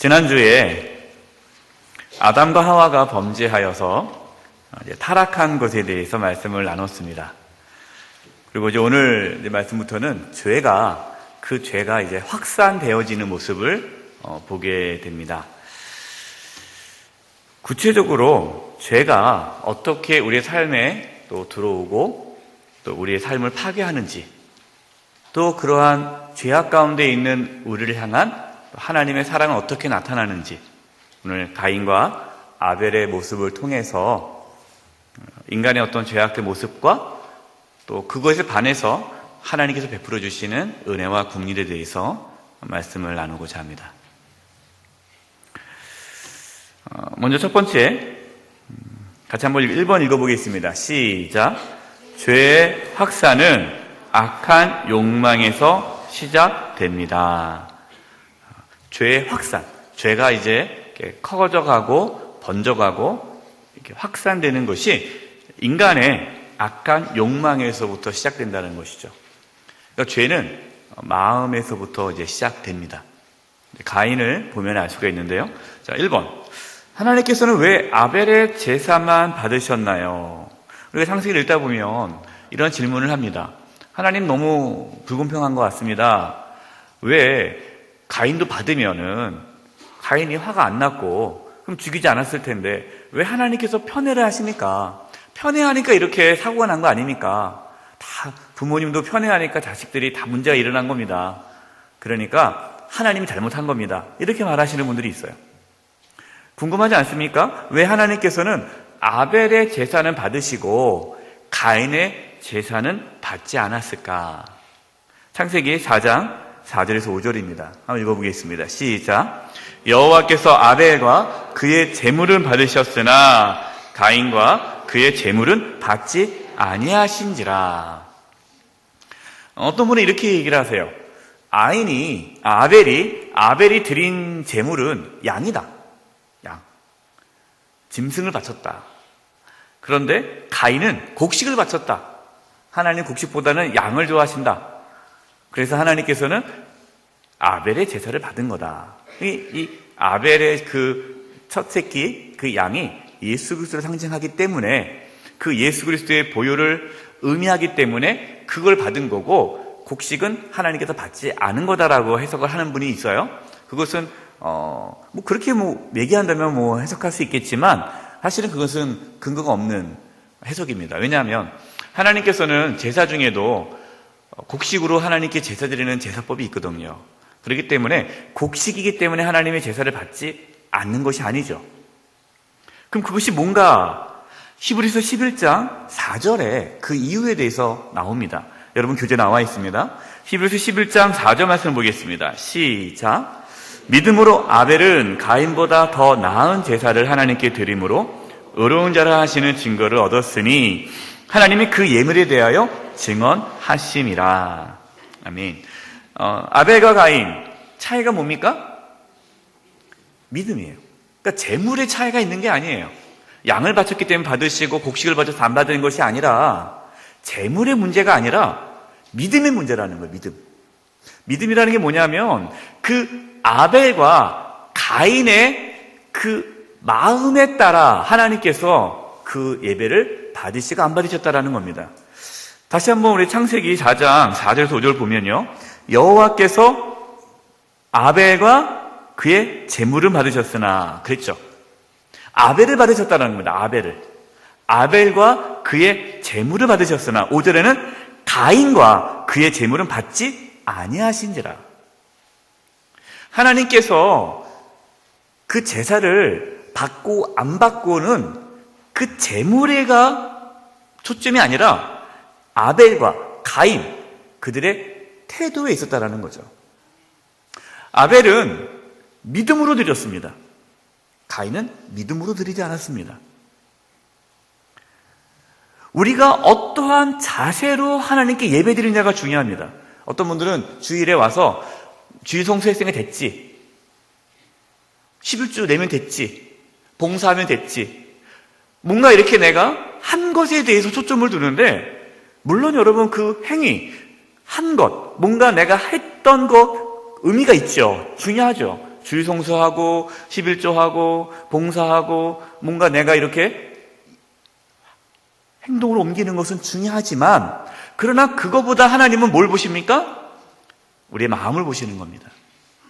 지난주에 아담과 하와가 범죄하여서 타락한 것에 대해서 말씀을 나눴습니다. 그리고 이제 오늘 말씀부터는 그 죄가 이제 확산되어지는 모습을 보게 됩니다. 구체적으로 죄가 어떻게 우리의 삶에 또 들어오고 또 우리의 삶을 파괴하는지, 또 그러한 죄악 가운데 있는 우리를 향한 하나님의 사랑은 어떻게 나타나는지, 오늘 가인과 아벨의 모습을 통해서 인간의 어떤 죄악된 모습과 또 그것에 반해서 하나님께서 베풀어 주시는 은혜와 긍휼에 대해서 말씀을 나누고자 합니다. 먼저 첫 번째, 같이 한번 1번 읽어보겠습니다. 시작. 죄의 확산은 악한 욕망에서 시작됩니다. 죄의 확산, 죄가 이제 커져가고 번져가고 이렇게 확산되는 것이 인간의 악한 욕망에서부터 시작된다는 것이죠. 그러니까 죄는 마음에서부터 이제 시작됩니다. 가인을 보면 알 수가 있는데요. 자, 1번. 하나님께서는 왜 아벨의 제사만 받으셨나요? 우리가 창세기를 읽다 보면 이런 질문을 합니다. 하나님 너무 불공평한 것 같습니다. 왜 가인도 받으면은 가인이 화가 안 났고 그럼 죽이지 않았을 텐데 왜 하나님께서 편애를 하십니까? 편애하니까 이렇게 사고가 난 거 아닙니까? 다 부모님도 편애하니까 자식들이 다 문제가 일어난 겁니다. 그러니까 하나님이 잘못한 겁니다. 이렇게 말하시는 분들이 있어요. 궁금하지 않습니까? 왜 하나님께서는 아벨의 제사는 받으시고 가인의 제사는 받지 않았을까? 창세기 4장 4절에서 5절입니다. 한번 읽어보겠습니다. 시작. 여호와께서 아벨과 그의 제물은 받으셨으나 가인과 그의 제물은 받지 아니하신지라. 어떤 분은 이렇게 얘기를 하세요. 아벨이 드린 제물은 양이다. 양. 짐승을 바쳤다. 그런데 가인은 곡식을 바쳤다. 하나님 곡식보다는 양을 좋아하신다. 그래서 하나님께서는 아벨의 제사를 받은 거다. 이 아벨의 그 첫 새끼, 그 양이 예수 그리스도를 상징하기 때문에, 그 예수 그리스도의 보혈을 의미하기 때문에 그걸 받은 거고, 곡식은 하나님께서 받지 않은 거다라고 해석을 하는 분이 있어요. 그것은 그렇게 얘기한다면 해석할 수 있겠지만 사실은 그것은 근거가 없는 해석입니다. 왜냐하면 하나님께서는 제사 중에도 곡식으로 하나님께 제사 드리는 제사법이 있거든요. 그렇기 때문에 곡식이기 때문에 하나님의 제사를 받지 않는 것이 아니죠. 그럼 그것이 뭔가 히브리서 11장 4절에 그 이유에 대해서 나옵니다. 여러분 교재 나와 있습니다. 히브리서 11장 4절 말씀 보겠습니다. 시작. 믿음으로 아벨은 가인보다 더 나은 제사를 하나님께 드림으로 의로운 자라 하시는 증거를 얻었으니 하나님이 그 예물에 대하여 증언하심이라. 아멘. 아벨과 가인 차이가 뭡니까? 믿음이에요. 그러니까 제물의 차이가 있는 게 아니에요. 양을 바쳤기 때문에 받으시고 곡식을 바쳐서 안 받는 것이 아니라 제물의 문제가 아니라 믿음의 문제라는 거예요. 믿음이라는 게 뭐냐면 그 아벨과 가인의 그 마음에 따라 하나님께서 그 예배를 받으시고 안 받으셨다라는 겁니다. 다시 한번 우리 창세기 4장 4절에서 5절 보면요. 여호와께서 아벨과 그의 제물을 받으셨으나 그랬죠. 아벨을 받으셨다는 겁니다. 아벨과 그의 제물을 받으셨으나 5절에는 가인과 그의 제물은 받지 아니하신지라. 하나님께서 그 제사를 받고 안 받고는 그 제물에가 초점이 아니라 아벨과 가인, 그들의 태도에 있었다라는 거죠. 아벨은 믿음으로 드렸습니다. 가인은 믿음으로 드리지 않았습니다. 우리가 어떠한 자세로 하나님께 예배 드리냐가 중요합니다. 어떤 분들은 주일에 와서 주일 성수했으니까 됐지, 11주 내면 됐지, 봉사하면 됐지, 뭔가 이렇게 내가 한 것에 대해서 초점을 두는데, 물론 여러분 그 행위, 한 것, 뭔가 내가 했던 것 의미가 있죠. 중요하죠. 주일 성수하고 11조하고 봉사하고 뭔가 내가 이렇게 행동을 옮기는 것은 중요하지만, 그러나 그거보다 하나님은 뭘 보십니까? 우리의 마음을 보시는 겁니다.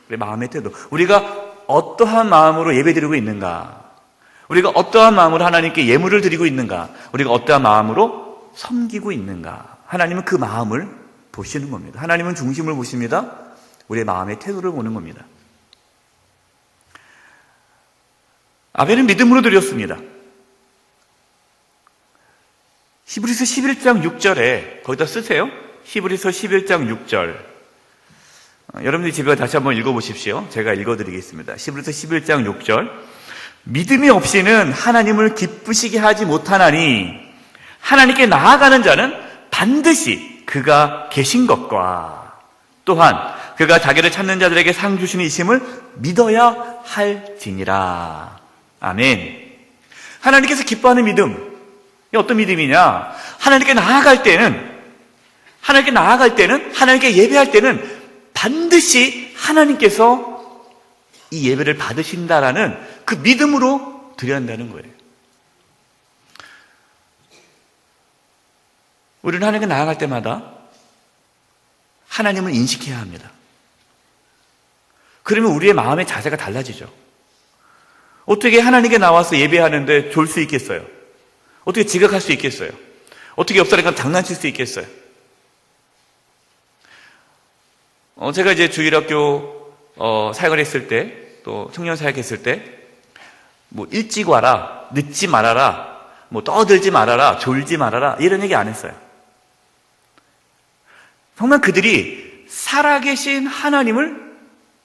우리의 마음의 태도. 우리가 어떠한 마음으로 예배드리고 있는가? 우리가 어떠한 마음으로 하나님께 예물을 드리고 있는가? 우리가 어떠한 마음으로 섬기고 있는가? 하나님은 그 마음을 보시는 겁니다. 하나님은 중심을 보십니다. 우리의 마음의 태도를 보는 겁니다. 아벨은 믿음으로 드렸습니다. 히브리서 11장 6절에 거기다 쓰세요. 히브리서 11장 6절. 여러분들이 집에 다시 한번 읽어보십시오. 제가 읽어드리겠습니다. 히브리서 11장 6절. 믿음이 없이는 하나님을 기쁘시게 하지 못하나니 하나님께 나아가는 자는 반드시 그가 계신 것과 또한 그가 자기를 찾는 자들에게 상 주시는 이심을 믿어야 할지니라. 아멘. 하나님께서 기뻐하는 믿음, 이 어떤 믿음이냐? 하나님께 나아갈 때는, 하나님께 예배할 때는 반드시 하나님께서 이 예배를 받으신다라는 그 믿음으로 드려야 한다는 거예요. 우리는 하나님께 나아갈 때마다 하나님을 인식해야 합니다. 그러면 우리의 마음의 자세가 달라지죠. 어떻게 하나님께 나와서 예배하는데 졸 수 있겠어요? 어떻게 지각할 수 있겠어요? 어떻게 옆 사람과 장난칠 수 있겠어요? 제가 이제 주일학교 사역을 했을 때, 또 청년 사역했을 때, 뭐 일찍 와라, 늦지 말아라, 뭐 떠들지 말아라, 졸지 말아라, 이런 얘기 안 했어요. 정말 그들이 살아계신 하나님을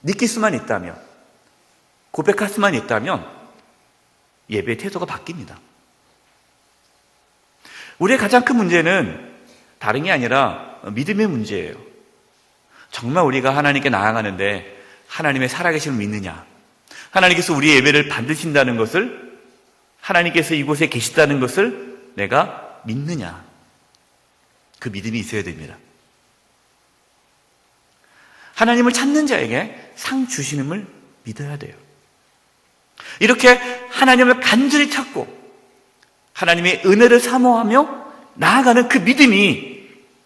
느낄 수만 있다면, 고백할 수만 있다면 예배의 태도가 바뀝니다. 우리의 가장 큰 문제는 다른 게 아니라 믿음의 문제예요. 정말 우리가 하나님께 나아가는데 하나님의 살아계심을 믿느냐, 하나님께서 우리의 예배를 받으신다는 것을, 하나님께서 이곳에 계시다는 것을 내가 믿느냐, 그 믿음이 있어야 됩니다. 하나님을 찾는 자에게 상 주시는을 믿어야 돼요. 이렇게 하나님을 간절히 찾고 하나님의 은혜를 사모하며 나아가는 그 믿음이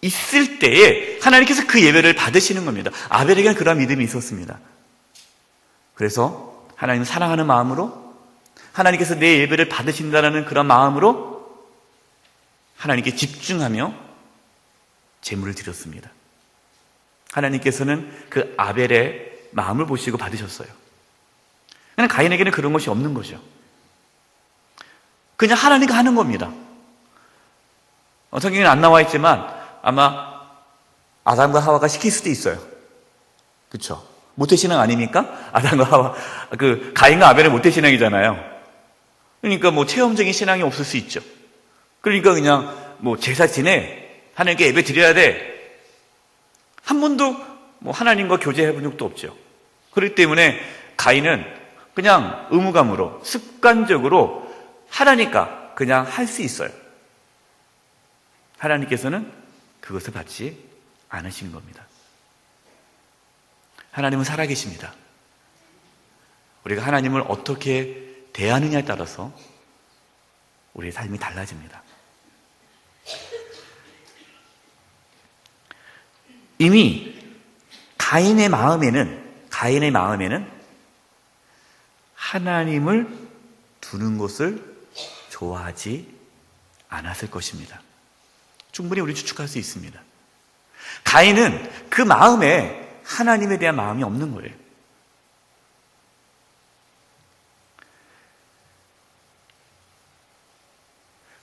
있을 때에 하나님께서 그 예배를 받으시는 겁니다. 아벨에게는 그런 믿음이 있었습니다. 그래서 하나님을 사랑하는 마음으로, 하나님께서 내 예배를 받으신다는 그런 마음으로 하나님께 집중하며 제물을 드렸습니다. 하나님께서는 그 아벨의 마음을 보시고 받으셨어요. 그냥 가인에게는 그런 것이 없는 거죠. 그냥 하나님과 하는 겁니다. 성경에는 안 나와 있지만 아마 아담과 하와가 시킬 수도 있어요. 그렇죠? 모태신앙 아닙니까? 아담과 하와, 가인과 아벨의 모태신앙이잖아요. 그러니까 뭐 체험적인 신앙이 없을 수 있죠. 그러니까 그냥 뭐 제사 지내, 하나님께 예배 드려야 돼. 한 번도 뭐 하나님과 교제해 본 적도 없죠. 그렇기 때문에 가인은 그냥 의무감으로, 습관적으로 하나니까 그냥 할 수 있어요. 하나님께서는 그것을 받지 않으신 겁니다. 하나님은 살아계십니다. 우리가 하나님을 어떻게 대하느냐에 따라서 우리의 삶이 달라집니다. 이미 가인의 마음에는 하나님을 두는 것을 좋아하지 않았을 것입니다. 충분히 우리 추측할 수 있습니다. 가인은 그 마음에 하나님에 대한 마음이 없는 거예요.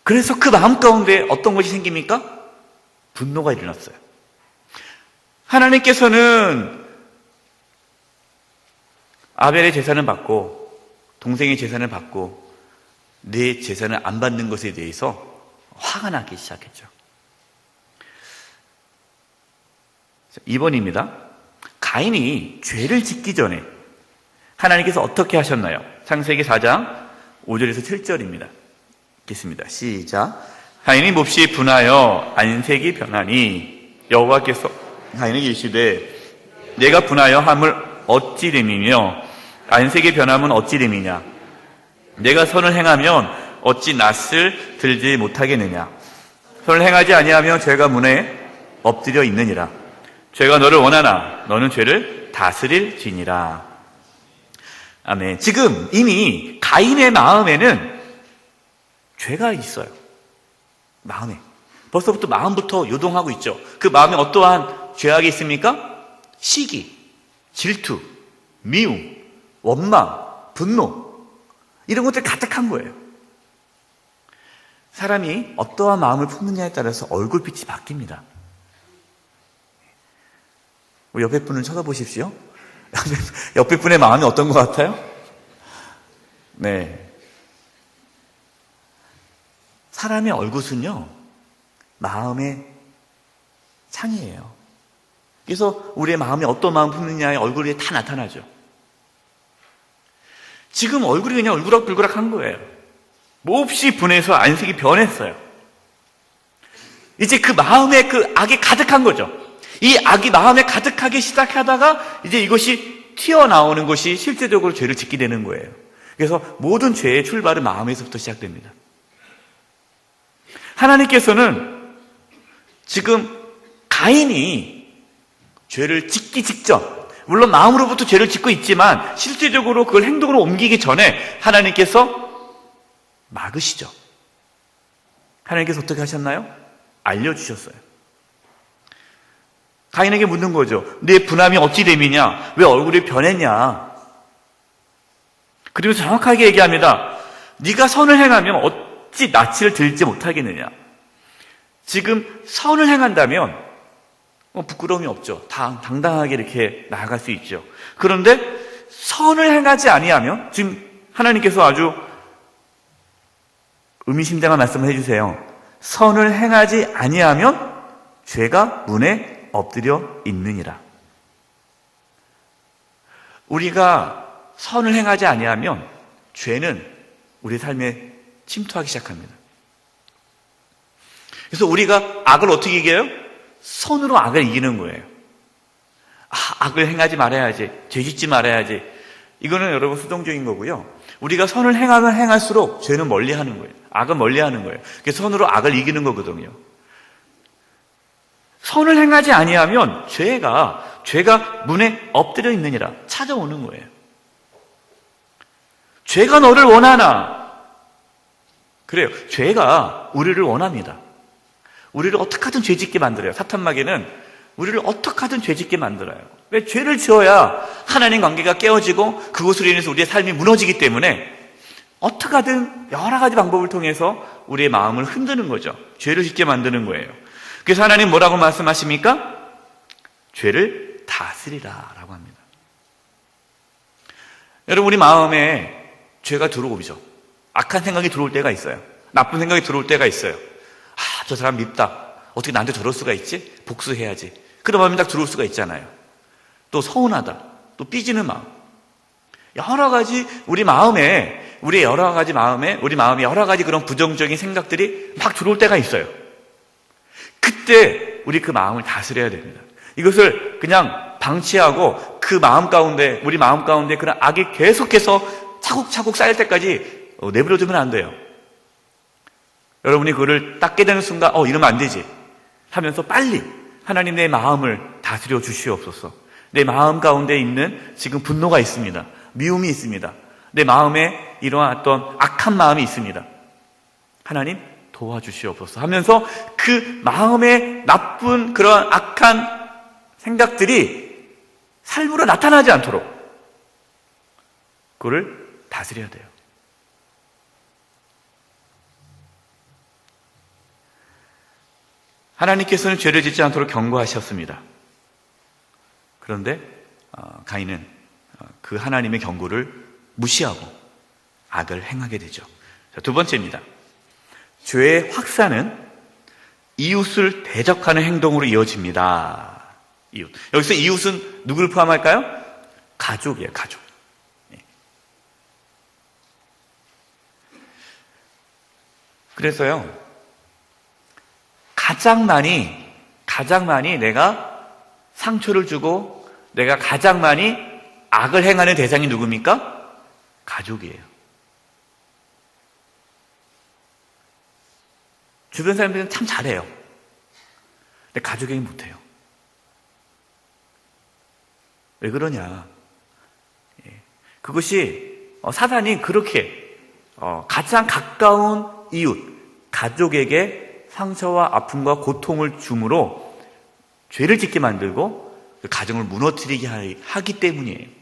그래서 그 마음 가운데 어떤 것이 생깁니까? 분노가 일어났어요. 하나님께서는 아벨의 제사는 받고 동생의 제사는 받고 내 제사는 안 받는 것에 대해서 화가 나기 시작했죠. 2번입니다. 가인이 죄를 짓기 전에 하나님께서 어떻게 하셨나요? 창세기 4장 5절에서 7절입니다. 읽겠습니다. 시작. 가인이 몹시 분하여 안색이 변하니 여호와께서 가인에게 이르시되 내가 분하여 함을 어찌 됨이며 안색의 변함은 어찌 됨이냐? 내가 선을 행하면 어찌 낯을 들지 못하겠느냐? 선을 행하지 아니하면 죄가 문에 엎드려 있느니라. 죄가 너를 원하나 너는 죄를 다스릴지니라. 아멘. 지금 이미 가인의 마음에는 죄가 있어요. 마음에. 벌써부터 마음부터 요동하고 있죠. 그 마음에 어떠한 죄악이 있습니까? 시기, 질투, 미움, 원망, 분노, 이런 것들이 가득한 거예요. 사람이 어떠한 마음을 품느냐에 따라서 얼굴빛이 바뀝니다. 우리 옆에 분을 쳐다보십시오. 옆에 분의 마음이 어떤 것 같아요? 네. 사람의 얼굴은요, 마음의 창이에요. 그래서 우리의 마음이 어떤 마음 품느냐에 얼굴이 다 나타나죠. 지금 얼굴이 그냥 울그락불그락한 거예요. 몹시 분해서 안색이 변했어요. 이제 그 마음에 그 악이 가득한 거죠. 이 악이 마음에 가득하기 시작하다가 이제 이것이 튀어나오는 것이 실제적으로 죄를 짓게 되는 거예요. 그래서 모든 죄의 출발은 마음에서부터 시작됩니다. 하나님께서는 지금 가인이 죄를 짓기 직전, 물론 마음으로부터 죄를 짓고 있지만 실제적으로 그걸 행동으로 옮기기 전에 하나님께서 막으시죠. 하나님께서 어떻게 하셨나요? 알려주셨어요. 가인에게 묻는 거죠. 내 분함이 어찌 됨이냐? 왜 얼굴이 변했냐? 그리고 정확하게 얘기합니다. 네가 선을 행하면 어찌 낯을 들지 못하겠느냐? 지금 선을 행한다면 부끄러움이 없죠. 당당하게 이렇게 나아갈 수 있죠. 그런데 선을 행하지 아니하면, 지금 하나님께서 아주 의미심장한 말씀을 해주세요. 선을 행하지 아니하면 죄가 문에 엎드려 있느니라. 우리가 선을 행하지 아니하면 죄는 우리 삶에 침투하기 시작합니다. 그래서 우리가 악을 어떻게 이겨요? 선으로 악을 이기는 거예요. 악을 행하지 말아야지, 죄 짓지 말아야지. 이거는 여러분 수동적인 거고요. 우리가 선을 행하면 행할수록 죄는 멀리하는 거예요. 악은 멀리하는 거예요. 그래서 선으로 악을 이기는 거거든요. 선을 행하지 아니하면 죄가 문에 엎드려 있느니라, 찾아오는 거예요. 죄가 너를 원하나? 그래요. 죄가 우리를 원합니다. 우리를 어떻게 하든 죄 짓게 만들어요. 사탄마귀는 우리를 어떻게 하든 죄 짓게 만들어요. 왜? 죄를 지어야 하나님 관계가 깨어지고 그것으로 인해서 우리의 삶이 무너지기 때문에 어떻게 하든 여러 가지 방법을 통해서 우리의 마음을 흔드는 거죠. 죄를 짓게 만드는 거예요. 그래서 하나님 뭐라고 말씀하십니까? 죄를 다스리라 라고 합니다. 여러분, 우리 마음에 죄가 들어오죠. 악한 생각이 들어올 때가 있어요. 나쁜 생각이 들어올 때가 있어요. 저 사람 밉다. 어떻게 나한테 저럴 수가 있지? 복수해야지. 그런 마음이 딱 들어올 수가 있잖아요. 또 서운하다. 또 삐지는 마음. 여러 가지 우리 마음에 여러 가지 그런 부정적인 생각들이 막 들어올 때가 있어요. 그때 우리 그 마음을 다스려야 됩니다. 이것을 그냥 방치하고 우리 마음 가운데 그런 악이 계속해서 차곡차곡 쌓일 때까지 내버려두면 안 돼요. 여러분이 그거를 딱 깨닫는 순간 이러면 안 되지 하면서 빨리 하나님, 내 마음을 다스려 주시옵소서. 내 마음 가운데 있는 지금 분노가 있습니다. 미움이 있습니다. 내 마음에 이러한 어떤 악한 마음이 있습니다. 하나님 도와주시옵소서 하면서 그 마음에 나쁜 그런 악한 생각들이 삶으로 나타나지 않도록 그거를 다스려야 돼요. 하나님께서는 죄를 짓지 않도록 경고하셨습니다. 그런데 가인은 그 하나님의 경고를 무시하고 악을 행하게 되죠. 자, 두 번째입니다. 죄의 확산은 이웃을 대적하는 행동으로 이어집니다. 이웃. 여기서 이웃은 누구를 포함할까요? 가족이에요, 가족. 네. 그래서요, 가장 많이 내가 상처를 주고 내가 가장 많이 악을 행하는 대상이 누굽니까? 가족이에요. 주변 사람들은 참 잘해요. 근데 가족에게 못해요. 왜 그러냐? 그것이 사단이 그렇게 가장 가까운 이웃, 가족에게 상처와 아픔과 고통을 줌으로 죄를 짓게 만들고 그 가정을 무너뜨리게 하기 때문이에요.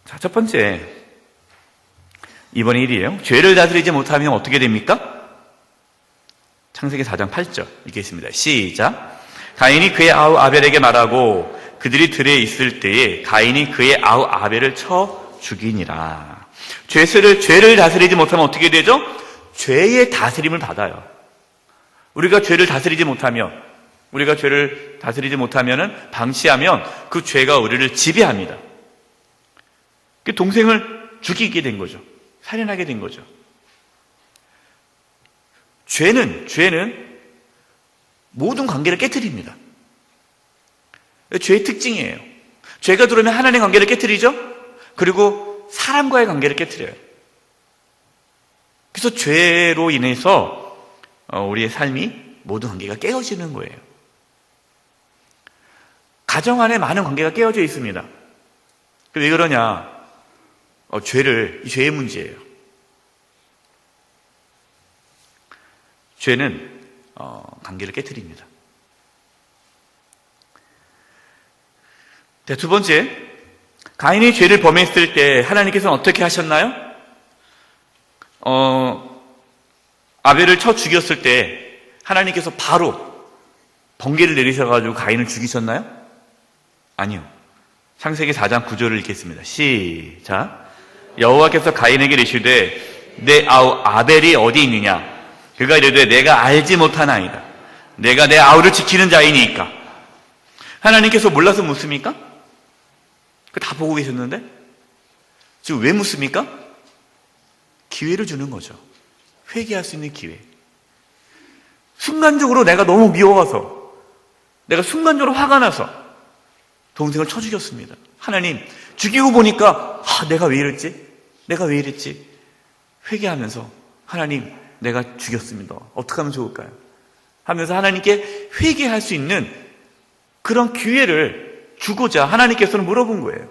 자, 첫 번째, 이번에 일이에요. 죄를 다스리지 못하면 어떻게 됩니까? 창세기 4장 8절 읽겠습니다. 시작. 가인이 그의 아우 아벨에게 말하고 그들이 들에 있을 때에 가인이 그의 아우 아벨을 쳐 죽이니라. 죄를 다스리지 못하면 어떻게 되죠? 죄의 다스림을 받아요. 우리가 죄를 다스리지 못하면, 방치하면 그 죄가 우리를 지배합니다. 그 동생을 죽이게 된 거죠. 살인하게 된 거죠. 죄는 모든 관계를 깨트립니다. 죄의 특징이에요. 죄가 들어오면 하나님의 관계를 깨트리죠. 그리고 사람과의 관계를 깨트려요. 그래서 죄로 인해서 우리의 삶이 모든 관계가 깨어지는 거예요. 가정 안에 많은 관계가 깨어져 있습니다. 왜 그러냐? 죄의 문제예요. 죄는 관계를 깨트립니다. 두 번째, 가인이 죄를 범했을 때 하나님께서는 어떻게 하셨나요? 아벨을 쳐 죽였을 때 하나님께서 바로 번개를 내리셔가지고 가인을 죽이셨나요? 아니요. 창세기 4장 9절을 읽겠습니다. 시작. 여호와께서 가인에게 이르시되 내 아우 아벨이 어디 있느냐? 그가 이르되 내가 알지 못하나이다. 내가 내 아우를 지키는 자이니까. 하나님께서 몰라서 묻습니까? 다 보고 계셨는데? 지금 왜 묻습니까? 기회를 주는 거죠. 회개할 수 있는 기회. 순간적으로 내가 너무 미워서, 내가 순간적으로 화가 나서 동생을 쳐 죽였습니다. 하나님, 죽이고 보니까 내가 왜 이랬지? 회개하면서 하나님, 내가 죽였습니다. 어떻게 하면 좋을까요? 하면서 하나님께 회개할 수 있는 그런 기회를 주고자 하나님께서는 물어본 거예요.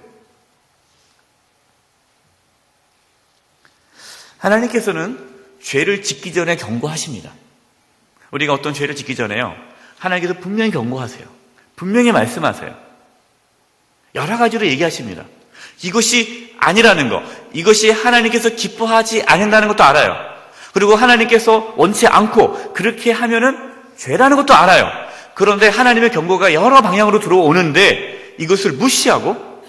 하나님께서는 죄를 짓기 전에 경고하십니다. 우리가 어떤 죄를 짓기 전에요, 하나님께서 분명히 경고하세요. 분명히 말씀하세요. 여러 가지로 얘기하십니다. 이것이 아니라는 거, 이것이 하나님께서 기뻐하지 않는다는 것도 알아요. 그리고 하나님께서 원치 않고 그렇게 하면은 죄라는 것도 알아요. 그런데 하나님의 경고가 여러 방향으로 들어오는데 이것을 무시하고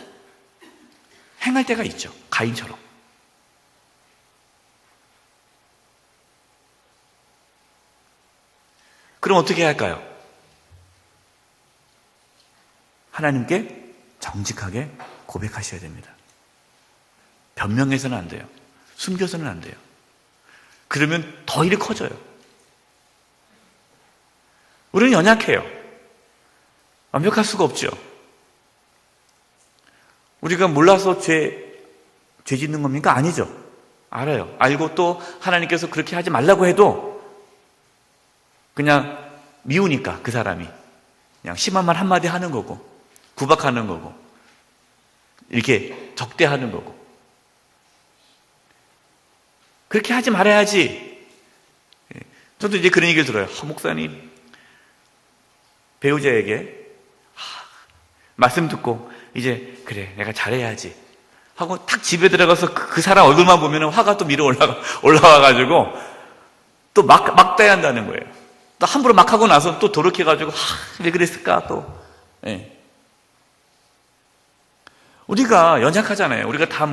행할 때가 있죠. 가인처럼. 그럼 어떻게 할까요? 하나님께 정직하게 고백하셔야 됩니다. 변명해서는 안 돼요. 숨겨서는 안 돼요. 그러면 더 일이 커져요. 우리는 연약해요. 완벽할 수가 없죠. 우리가 몰라서 죄 짓는 겁니까? 아니죠. 알아요. 알고 또 하나님께서 그렇게 하지 말라고 해도 그냥 미우니까 그 사람이 그냥 심한 말 한마디 하는 거고, 구박하는 거고, 이렇게 적대하는 거고. 그렇게 하지 말아야지. 저도 이제 그런 얘기를 들어요. 목사님, 배우자에게 말씀 듣고 이제 그래 내가 잘해야지 하고 탁 집에 들어가서 그 사람 얼굴만 보면 화가 또 밀어 올라와가지고 또 막 따야 한다는 거예요. 또 함부로 막 하고 나서 또 돌이켜가지고 왜 그랬을까 또. 네. 우리가 연약하잖아요. 우리가 다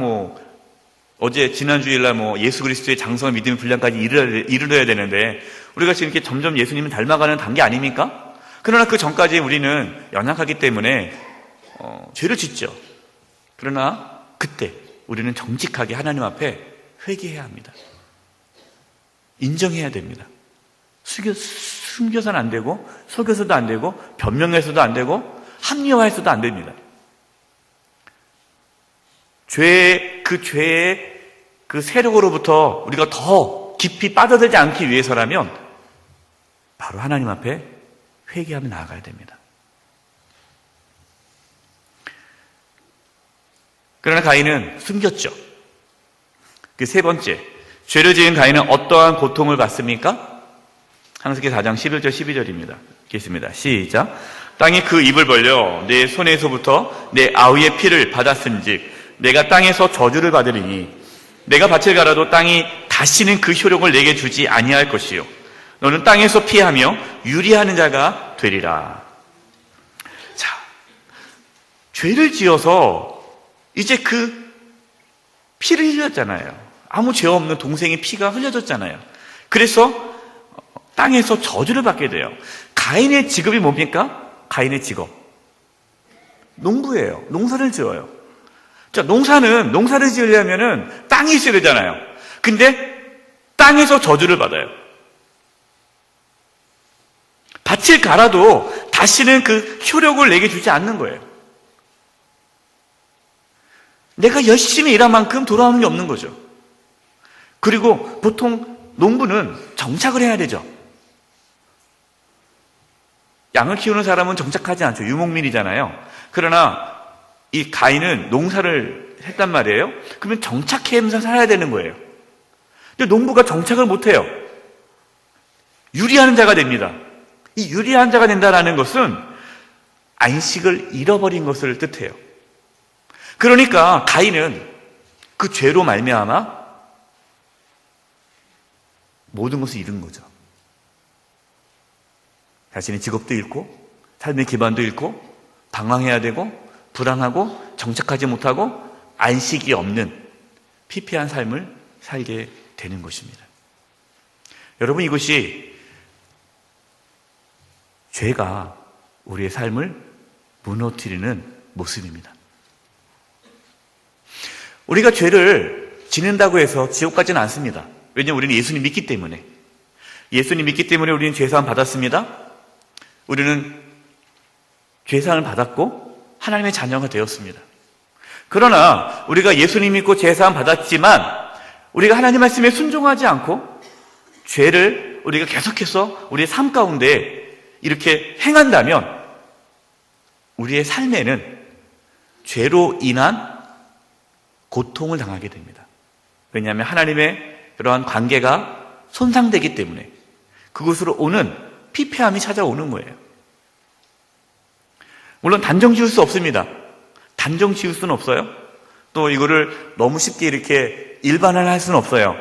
어제 지난주일날 예수 그리스도의 장성한 믿음의 분량까지 이르러야 되는데 우리가 지금 이렇게 점점 예수님을 닮아가는 단계 아닙니까? 그러나 그 전까지 우리는 연약하기 때문에 죄를 짓죠. 그러나 그때 우리는 정직하게 하나님 앞에 회개해야 합니다. 인정해야 됩니다. 숨겨서는 안 되고, 속여서도 안 되고, 변명해서도 안 되고, 합리화해서도 안 됩니다. 죄의 그 세력으로부터 우리가 더 깊이 빠져들지 않기 위해서라면 바로 하나님 앞에 회개하며 나아가야 됩니다. 그러나 가인은 숨겼죠. 그 세 번째, 죄를 지은 가인은 어떠한 고통을 받습니까? 창세기 4장 11절 12절입니다. 읽겠습니다. 시작. 땅이 그 입을 벌려 내 손에서부터 내 아우의 피를 받았은즉 내가 땅에서 저주를 받으리니 내가 밭을 갈아도 땅이 다시는 그 효력을 내게 주지 아니할 것이요 너는 땅에서 피하며 유리하는 자가 되리라. 자, 죄를 지어서 이제 그 피를 흘렸잖아요. 아무 죄 없는 동생의 피가 흘려졌잖아요. 그래서 땅에서 저주를 받게 돼요. 가인의 직업이 뭡니까? 가인의 직업 농부예요. 농사를 지어요. 자, 농사를 지으려면은 땅이 있어야 되잖아요. 근데 땅에서 저주를 받아요. 밭을 갈아도 다시는 그 효력을 내게 주지 않는 거예요. 내가 열심히 일한 만큼 돌아오는 게 없는 거죠. 그리고 보통 농부는 정착을 해야 되죠. 양을 키우는 사람은 정착하지 않죠. 유목민이잖아요. 그러나 이 가인은 농사를 했단 말이에요. 그러면 정착하면서 살아야 되는 거예요. 근데 농부가 정착을 못해요. 유리하는 자가 됩니다. 이 유리한 자가 된다는 것은 안식을 잃어버린 것을 뜻해요. 그러니까 가인은 그 죄로 말미암아 모든 것을 잃은 거죠. 자신의 직업도 잃고 삶의 기반도 잃고 방황해야 되고 불안하고 정착하지 못하고 안식이 없는 피폐한 삶을 살게 되는 것입니다. 여러분, 이것이 죄가 우리의 삶을 무너뜨리는 모습입니다. 우리가 죄를 지는다고 해서 지옥 가지는 않습니다. 왜냐하면 우리는 예수님 믿기 때문에. 예수님 믿기 때문에 우리는 죄사함 받았습니다. 우리는 죄사함을 받았고 하나님의 자녀가 되었습니다. 그러나 우리가 예수님 믿고 죄사함 받았지만 우리가 하나님 말씀에 순종하지 않고 죄를 우리가 계속해서 우리의 삶 가운데 이렇게 행한다면 우리의 삶에는 죄로 인한 고통을 당하게 됩니다. 왜냐하면 하나님의 그러한 관계가 손상되기 때문에 그곳으로 오는 피폐함이 찾아오는 거예요. 물론 단정 지을 수 없습니다. 단정 지을 수는 없어요. 또 이거를 너무 쉽게 이렇게 일반화할 수는 없어요.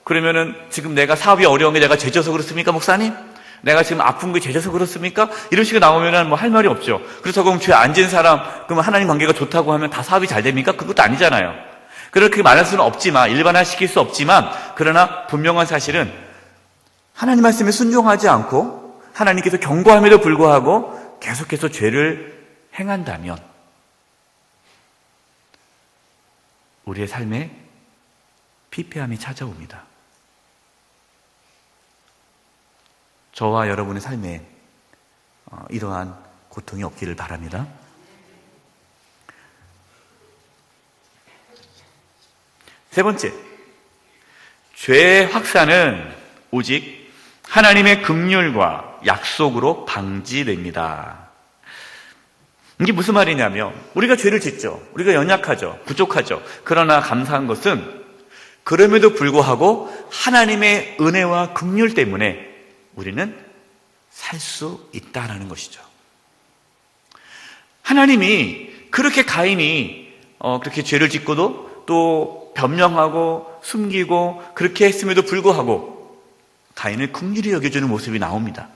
그러면은 지금 내가 사업이 어려운 게 내가 죄져서 그렇습니까, 목사님? 내가 지금 아픈 게 죄져서 그렇습니까? 이런 식으로 나오면은 뭐 할 말이 없죠. 그래서 그럼 죄 안 지은 사람, 그러면 하나님 관계가 좋다고 하면 다 사업이 잘 됩니까? 그것도 아니잖아요. 그렇게 말할 수는 없지만, 일반화시킬 수 없지만, 그러나 분명한 사실은 하나님 말씀에 순종하지 않고 하나님께서 경고함에도 불구하고 계속해서 죄를 행한다면 우리의 삶에 피폐함이 찾아옵니다. 저와 여러분의 삶에 이러한 고통이 없기를 바랍니다. 세 번째, 죄의 확산은 오직 하나님의 긍휼과 약속으로 방지됩니다. 이게 무슨 말이냐면 우리가 죄를 짓죠. 우리가 연약하죠. 부족하죠. 그러나 감사한 것은 그럼에도 불구하고 하나님의 은혜와 긍휼 때문에 우리는 살 수 있다는 것이죠. 하나님이 그렇게 가인이 그렇게 죄를 짓고도 또 변명하고 숨기고 그렇게 했음에도 불구하고 가인을 긍휼히 여겨주는 모습이 나옵니다.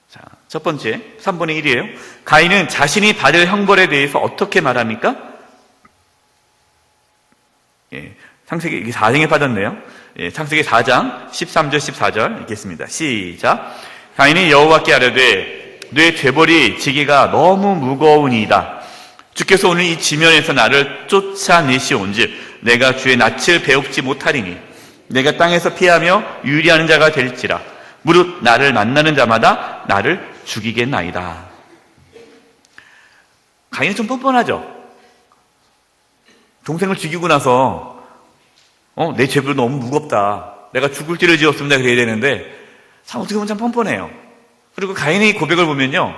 자, 첫 번째 3분의 1이에요. 가인은 자신이 받을 형벌에 대해서 어떻게 말합니까? 창세기 4장에 빠졌네요. 창세기 4장 13절 14절 읽겠습니다. 시작. 가인이 여호와께 아뢰되 내 죄벌이 지기가 너무 무거우니이다. 주께서 오늘 이 지면에서 나를 쫓아내시온즉 내가 주의 낯을 배웁지 못하리니 내가 땅에서 피하며 유리하는 자가 될지라. 무릇 나를 만나는 자마다 나를 죽이겠나이다. 가인이 좀 뻔뻔하죠. 동생을 죽이고 나서 내 죄가 너무 무겁다. 내가 죽을 죄를 지었습니다. 그래야 되는데 참 어떻게 보면 참 뻔뻔해요. 그리고 가인의 고백을 보면요,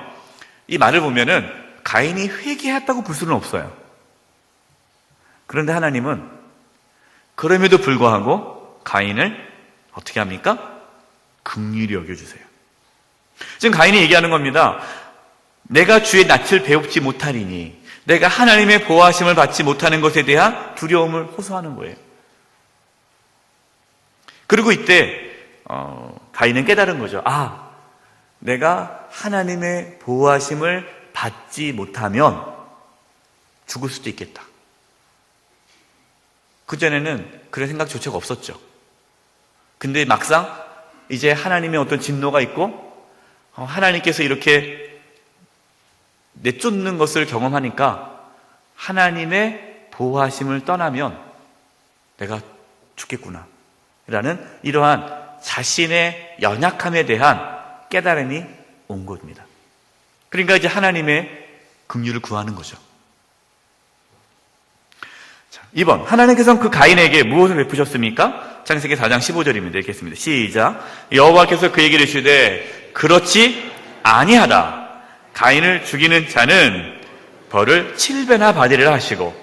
이 말을 보면은 가인이 회개했다고 볼 수는 없어요. 그런데 하나님은 그럼에도 불구하고 가인을 어떻게 합니까? 긍휼히 여겨주세요. 지금 가인이 얘기하는 겁니다. 내가 주의 낯을 배웁지 못하리니, 내가 하나님의 보호하심을 받지 못하는 것에 대한 두려움을 호소하는 거예요. 그리고 이때 가인은 깨달은 거죠. 내가 하나님의 보호하심을 받지 못하면 죽을 수도 있겠다. 그전에는 그런 생각조차가 없었죠. 근데 막상 이제 하나님의 어떤 진노가 있고 하나님께서 이렇게 내쫓는 것을 경험하니까 하나님의 보호하심을 떠나면 내가 죽겠구나 라는 이러한 자신의 연약함에 대한 깨달음이 온 겁니다. 그러니까 이제 하나님의 긍휼을 구하는 거죠. 2번, 하나님께서는 그 가인에게 무엇을 베푸셨습니까? 창세기 4장 15절입니다. 읽겠습니다. 시작. 여호와께서 그에게 이르시되 그렇지 아니하다. 가인을 죽이는 자는 벌을 7배나 받으리라 하시고,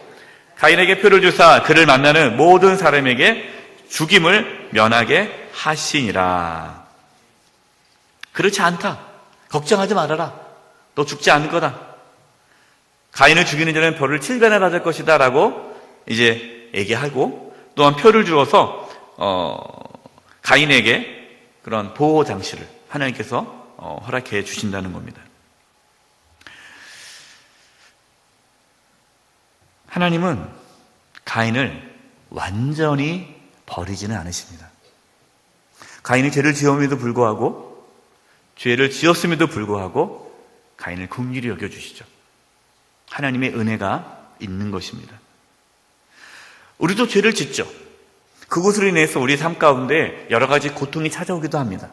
가인에게 표를 주사 그를 만나는 모든 사람에게 죽임을 면하게 하시니라. 그렇지 않다. 걱정하지 말아라. 너 죽지 않을 거다. 가인을 죽이는 자는 벌을 7배나 받을 것이다 라고 이제 얘기하고, 또한 표를 주어서 가인에게 그런 보호 장치를 하나님께서 허락해 주신다는 겁니다. 하나님은 가인을 완전히 버리지는 않으십니다. 가인이 죄를 지었음에도 불구하고, 죄를 지었음에도 불구하고 가인을 긍휼히 여겨주시죠. 하나님의 은혜가 있는 것입니다. 우리도 죄를 짓죠. 그것으로 인해서 우리 삶 가운데 여러 가지 고통이 찾아오기도 합니다.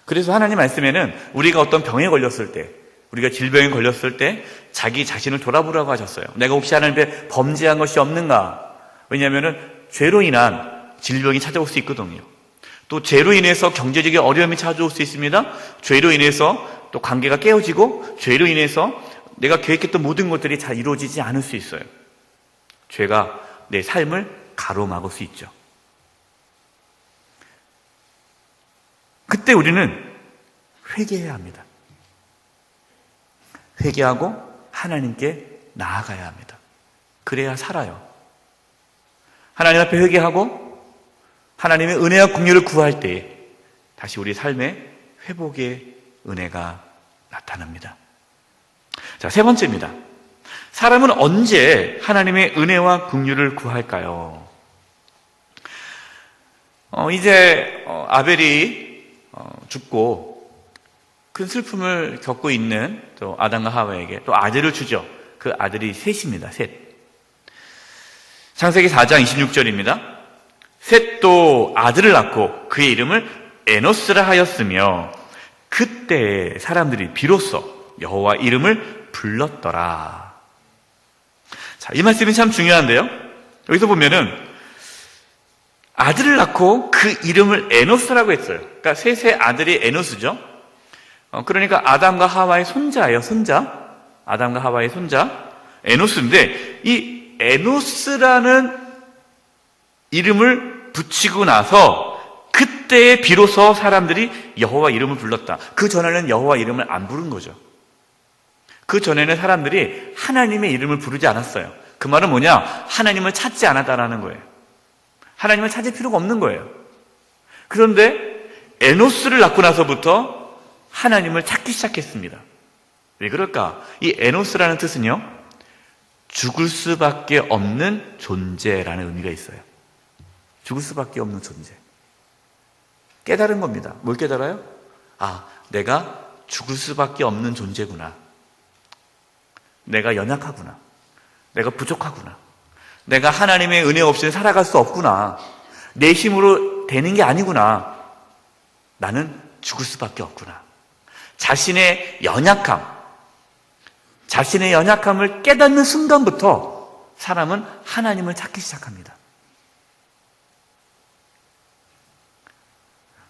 그래서 하나님 말씀에는 우리가 어떤 병에 걸렸을 때, 우리가 질병에 걸렸을 때 자기 자신을 돌아보라고 하셨어요. 내가 혹시 하나님 앞에 범죄한 것이 없는가? 왜냐하면 죄로 인한 질병이 찾아올 수 있거든요. 또 죄로 인해서 경제적인 어려움이 찾아올 수 있습니다. 죄로 인해서 또 관계가 깨어지고, 죄로 인해서 내가 계획했던 모든 것들이 잘 이루어지지 않을 수 있어요. 죄가 내 삶을 가로막을 수 있죠. 그때 우리는 회개해야 합니다. 회개하고 하나님께 나아가야 합니다. 그래야 살아요. 하나님 앞에 회개하고 하나님의 은혜와 긍휼을 구할 때에 다시 우리 삶의 회복의 은혜가 나타납니다. 자, 세 번째입니다. 사람은 언제 하나님의 은혜와 긍휼을 구할까요? 이제 아벨이 죽고 큰 슬픔을 겪고 있는 또 아담과 하와에게 또 아들을 주죠. 그 아들이 셋입니다. 셋. 창세기 4장 26절입니다. 셋도 아들을 낳고 그의 이름을 에노스라 하였으며 그때 사람들이 비로소 여호와 이름을 불렀더라. 자, 이 말씀이 참 중요한데요. 여기서 보면은 아들을 낳고 그 이름을 에노스라고 했어요. 그러니까 셋의 아들이 에노스죠. 그러니까 아담과 하와의 손자예요. 손자. 아담과 하와의 손자 에노스인데, 이 에노스라는 이름을 붙이고 나서 그때 비로소 사람들이 여호와 이름을 불렀다. 그 전에는 여호와 이름을 안 부른 거죠. 그 전에는 사람들이 하나님의 이름을 부르지 않았어요. 그 말은 뭐냐? 하나님을 찾지 않았다라는 거예요. 하나님을 찾을 필요가 없는 거예요. 그런데 에노스를 낳고 나서부터 하나님을 찾기 시작했습니다. 왜 그럴까? 이 에노스라는 뜻은요, 죽을 수밖에 없는 존재라는 의미가 있어요. 죽을 수밖에 없는 존재. 깨달은 겁니다. 뭘 깨달아요? 내가 죽을 수밖에 없는 존재구나. 내가 연약하구나. 내가 부족하구나. 내가 하나님의 은혜 없이는 살아갈 수 없구나. 내 힘으로 되는 게 아니구나. 나는 죽을 수밖에 없구나. 자신의 연약함을 깨닫는 순간부터 사람은 하나님을 찾기 시작합니다.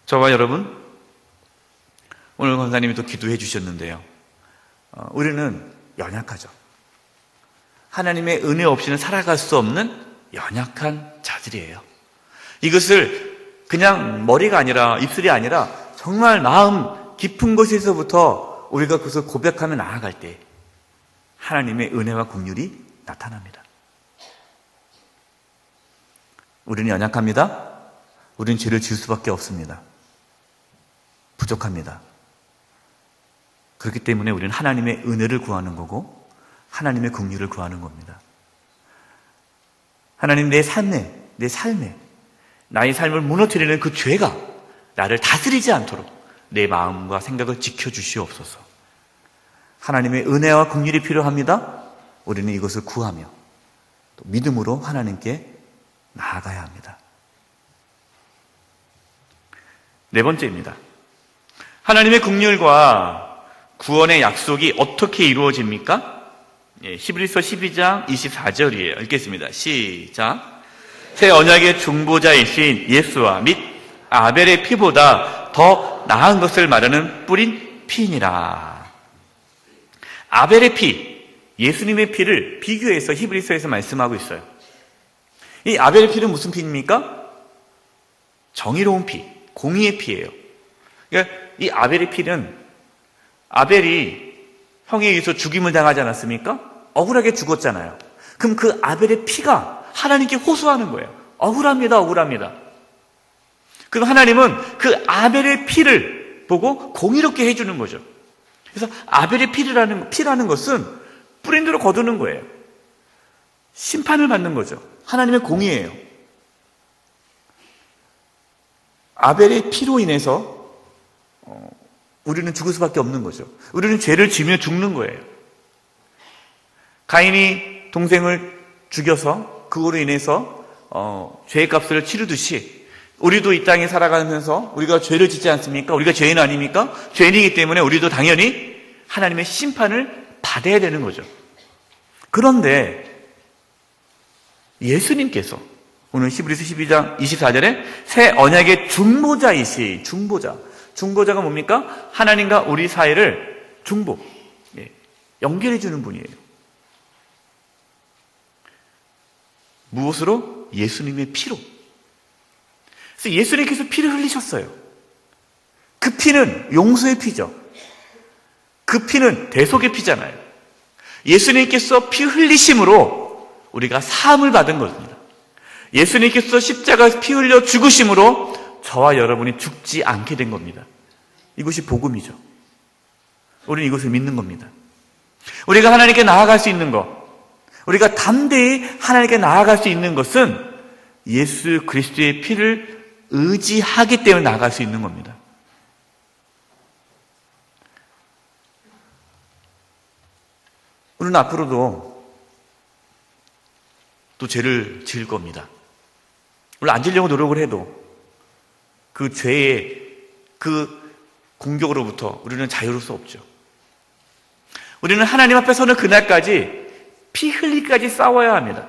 저와 여러분, 오늘 권사님이 또 기도해 주셨는데요. 우리는 연약하죠. 하나님의 은혜 없이는 살아갈 수 없는 연약한 자들이에요. 이것을 그냥 머리가 아니라, 입술이 아니라 정말 마음 깊은 곳에서부터 우리가 그것을 고백하며 나아갈 때 하나님의 은혜와 긍휼이 나타납니다. 우리는 연약합니다. 우리는 죄를 지을 수밖에 없습니다. 부족합니다. 그렇기 때문에 우리는 하나님의 은혜를 구하는 거고 하나님의 긍휼을 구하는 겁니다. 하나님, 내 삶에 나의 삶을 무너뜨리는 그 죄가 나를 다스리지 않도록 내 마음과 생각을 지켜주시옵소서. 하나님의 은혜와 긍휼이 필요합니다. 우리는 이것을 구하며 또 믿음으로 하나님께 나아가야 합니다. 네 번째입니다. 하나님의 긍휼과 구원의 약속이 어떻게 이루어집니까? 히브리서 12장 24절이에요. 읽겠습니다. 시작. 새 언약의 중보자이신 예수와 및 아벨의 피보다 더 나은 것을 말하는 뿌린 피니라. 아벨의 피, 예수님의 피를 비교해서 히브리서에서 말씀하고 있어요. 이 아벨의 피는 무슨 피입니까? 정의로운 피, 공의의 피예요. 그러니까 이 아벨의 피는, 아벨이 형에 의해서 죽임을 당하지 않았습니까? 억울하게 죽었잖아요. 그럼 그 아벨의 피가 하나님께 호소하는 거예요. 억울합니다. 그럼 하나님은 그 아벨의 피를 보고 공의롭게 해주는 거죠. 그래서 아벨의 피라는 것은 뿌린 대로 거두는 거예요. 심판을 받는 거죠. 하나님의 공의예요. 아벨의 피로 인해서 우리는 죽을 수밖에 없는 거죠. 우리는 죄를 지으며 죽는 거예요. 가인이 동생을 죽여서 그거로 인해서 죄의 값을 치르듯이 우리도 이 땅에 살아가면서 우리가 죄를 짓지 않습니까? 우리가 죄인 아닙니까? 죄인이기 때문에 우리도 당연히 하나님의 심판을 받아야 되는 거죠. 그런데 예수님께서 오늘 히브리서 12장 24절에 새 언약의 중보자이시, 중보자가 뭡니까? 하나님과 우리 사이를 연결해 주는 분이에요. 무엇으로? 예수님의 피로. 그래서 예수님께서 피를 흘리셨어요. 그 피는 용서의 피죠. 그 피는 대속의 피잖아요. 예수님께서 피 흘리심으로 우리가 사함을 받은 것입니다. 예수님께서 십자가에서 피 흘려 죽으심으로 저와 여러분이 죽지 않게 된 겁니다. 이것이 복음이죠. 우리는 이것을 믿는 겁니다. 우리가 하나님께 나아갈 수 있는 것, 우리가 담대히 하나님께 나아갈 수 있는 것은 예수 그리스도의 피를 의지하기 때문에 나아갈 수 있는 겁니다. 우리는 앞으로도 또 죄를 지을 겁니다. 물론 안 지려고 노력을 해도 그 죄의 그 공격으로부터 우리는 자유로울 수 없죠. 우리는 하나님 앞에 서는 그날까지 피 흘리기까지 싸워야 합니다.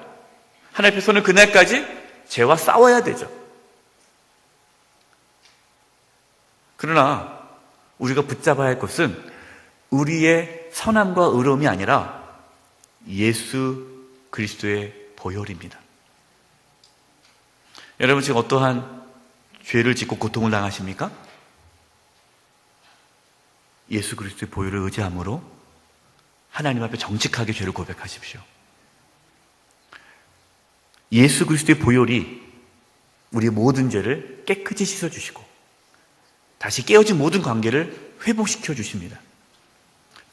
하나님 앞에 서는 그날까지 죄와 싸워야 되죠. 그러나 우리가 붙잡아야 할 것은 우리의 선함과 의로움이 아니라 예수 그리스도의 보혈입니다. 여러분 지금 어떠한 죄를 짓고 고통을 당하십니까? 예수 그리스도의 보혈을 의지함으로 하나님 앞에 정직하게 죄를 고백하십시오. 예수 그리스도의 보혈이 우리의 모든 죄를 깨끗이 씻어주시고 다시 깨어진 모든 관계를 회복시켜 주십니다.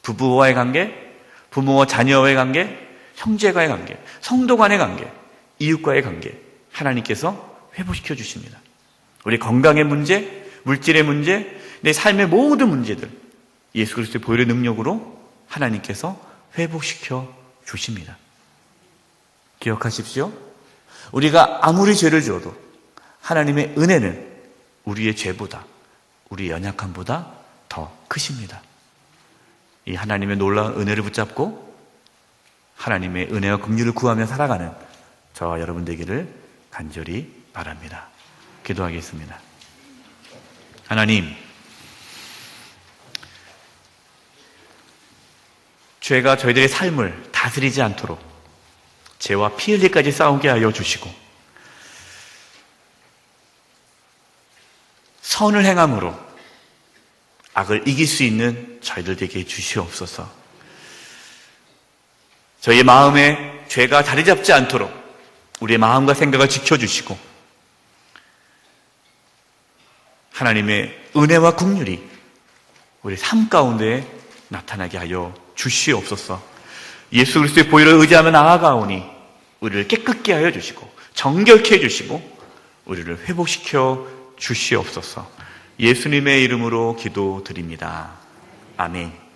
부부와의 관계, 부모와 자녀와의 관계, 형제와의 관계, 성도 간의 관계, 이웃과의 관계, 하나님께서 회복시켜 주십니다. 우리 건강의 문제, 물질의 문제, 내 삶의 모든 문제들 예수 그리스도의 보혈의 능력으로 하나님께서 회복시켜 주십니다. 기억하십시오. 우리가 아무리 죄를 지어도 하나님의 은혜는 우리의 죄보다 우리의 연약함보다 더 크십니다. 이 하나님의 놀라운 은혜를 붙잡고 하나님의 은혜와 긍휼을 구하며 살아가는 저와 여러분 되기를 간절히 바랍니다. 기도하겠습니다. 하나님, 죄가 저희들의 삶을 다스리지 않도록 죄와 피 흘리까지 싸우게 하여 주시고 선을 행함으로 악을 이길 수 있는 저희들 되게 주시옵소서. 저희의 마음에 죄가 자리 잡지 않도록 우리의 마음과 생각을 지켜주시고 하나님의 은혜와 긍휼이 우리 삶 가운데 나타나게 하여 주시옵소서. 예수 그리스도의 보혈을 의지하며 나아가오니 우리를 깨끗게 하여 주시고 정결케 해주시고 우리를 회복시켜 주시옵소서. 예수님의 이름으로 기도드립니다. 아멘.